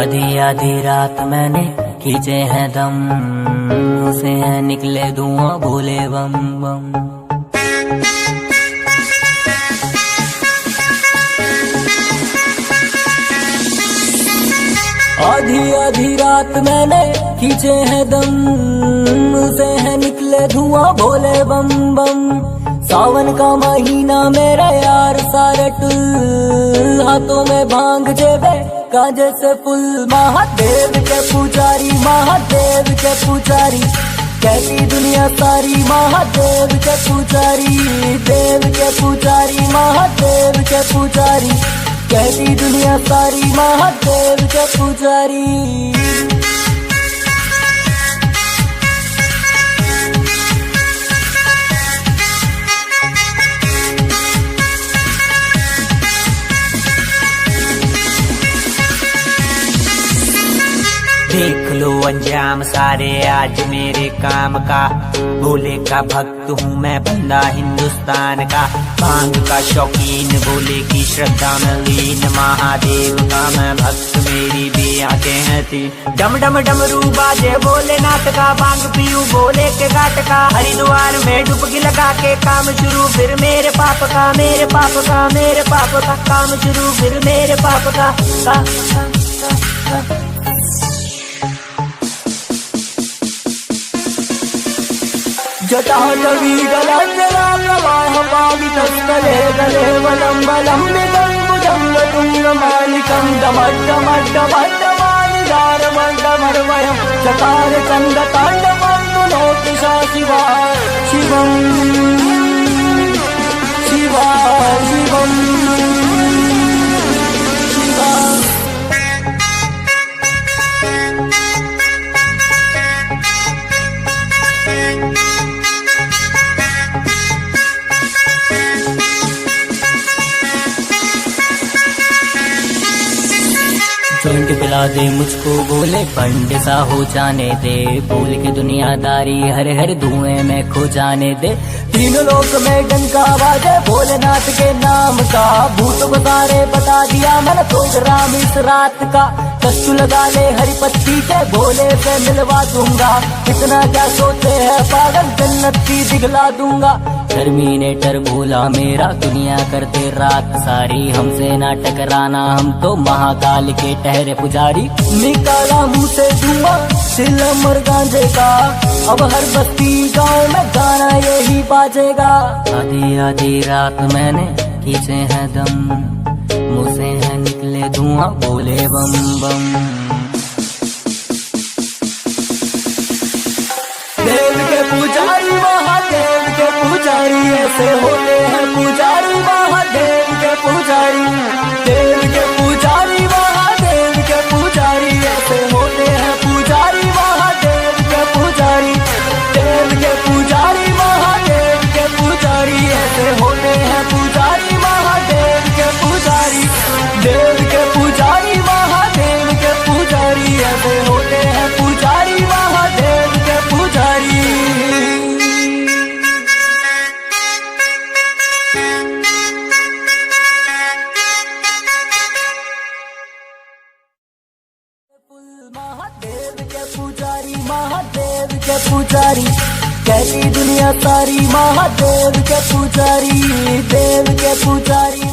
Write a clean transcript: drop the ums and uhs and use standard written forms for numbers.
आधी आधी रात मैंने खींचे हैं दम, उसे हैं निकले धुआं भोले बम बम। आधी आधी रात मैंने खींचे हैं दम, उसे हैं निकले धुआं भोले बम बम। सावन का महीना मेरा यार सारे टुल, हाथों में भांग जेबे गांजे से फुल। महादेव के पुजारी, महादेव के पुजारी, कहती दुनिया सारी महादेव के पुजारी। देव के पुजारी, महादेव के पुजारी, कहती दुनिया सारी महादेव के पुजारी। देख लो अंजाम सारे आज मेरे काम का, भोले का भक्त हूँ मैं बंदा हिंदुस्तान का। भांग का शौकीन, भोले की श्रद्धा में लीन, महादेव का मैं भक्त मेरी भी आंखें हैं तीन। डम डम डमरू बाजे भोलेनाथ का, भांग पीयूं भोले के घाट का। हरिद्वार में डुबकी लगा के काम शुरू, फिर मेरे पाप का, मेरे पाप का, मेरे पाप का काम शुरू, फिर मेरे पाप का। जटा जवी गलावाह पावितस्थले गले वलम्बलम्बितं भुजङ्गतुङ्गमालिकं डमड्डमड्डमड्डमालिदारमड्डमर्वयं चकार चण्डताण्डवं शिवा शिवं शिवा शिवं शिवा। जॉइंट पिला दे मुझको बोले, पंड सा हो जाने दे, बोल के दुनियादारी हर हर धुएं में खो जाने दे। तीनों लोक में डंका बाजे भोलेनाथ के नाम का, भूत बतारे बता दिया मैंने प्रोग्राम इस रात का। कष्ट लगा ले हरी पत्ती के, भोले से मिलवा दूंगा, इतना क्या सोचे है पागल, जन्नत की दिखला दूंगा। टर्मिनेटर भोला मेरा, दुनिया करते रात सारी, हमसे ना टकराना हम तो महाकाल के ठहरे पुजारी। निकाला मुंह से धुआं चिलम और गांजे का, अब हर बस्ती गांव में गाना यही बाजेगा। आधी आधी रात मैंने खींचे हैं दम, मुँह से है निकले धुआं भोले बम बम। देव के पुजारी, महादेव के पुजारी, ऐसे होते हैं पुजारी महादेव के पुजारी। देव के पुजारी, महादेव के पुजारी, ऐसे होते हैं पुजारी महादेव के पुजारी। देव के पुजारी, महादेव के पुजारी, ऐसे होते हैं पुजारी महादेव के पुजारी। देव के पुजारी, महादेव के पुजारी, ऐसे होते हैं पुजारी महादेव के पुजारी। महादेव के पुजारी, महादेव के पुजारी, कहती दुनिया सारी महादेव के पुजारी। देव के पुजारी।